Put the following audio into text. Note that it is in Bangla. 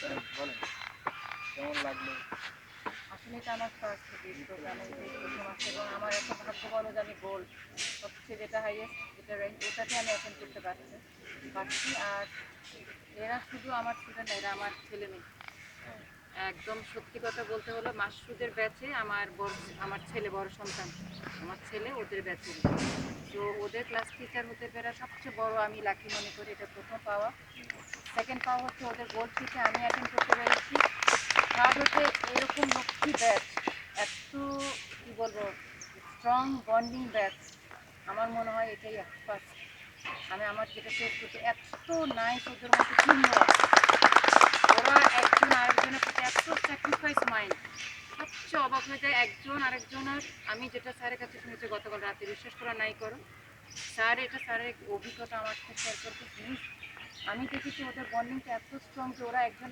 বলেন কেমন লাগলো? আসলে এটা আমার ফার্স্ট প্রোগ্রাম, এটাই প্রথম আসছে এবং আমার এত ভাগ্য বলো যে আমি গোল্ড সবচেয়ে যেটা হাইয়েস্ট যেটা র্যাঙ্ক ওটাতে আমি অ্যাটেন্ড করতে পারছি। আর এরা শুধু আমার স্টুডেন্ট না, এরা আমার ছেলে মেয়ে। একদম সত্যি কথা বলতে হলো মাসুদের ব্যাচে আমার ছেলে বড় সন্তান, আমার ছেলে ওদের ব্যাচে। তো ওদের ক্লাস টিচার হতে পেরে সবচেয়ে বড় আমি লাকি মনে করি, এটা প্রথম পাওয়া। সেকেন্ড পাওয়া হচ্ছে ওদের গোল্ড থেকে আমি অ্যাটেন্ড করতে পেরেছি। থার্ড হচ্ছে এরকম লক্ষ্মী ব্যাচ, এত কী বলবো স্ট্রং বন্ডিং ব্যাচ, আমার মনে হয় এটাই ফার্স্ট। আমি আমার যেটা ফেস করছি এত নাইস, ওদের মধ্যে টিমওয়ার্ক, ওরা একজন আরেকজনের প্রতি এত স্যাক্রিফাইস মাইন্ড। সবচেয়ে অবাক হয়ে যায় একজন আরেকজনের। আমি যেটা স্যারের কাছে শুনেছি গতকাল রাতে, বিশ্বাস করা নাই করো, স্যারের অভিজ্ঞতা আমার সাথে শেয়ার করতে। আমি দেখেছি ওদের বন্ডিংটা এত স্ট্রং যে ওরা একজন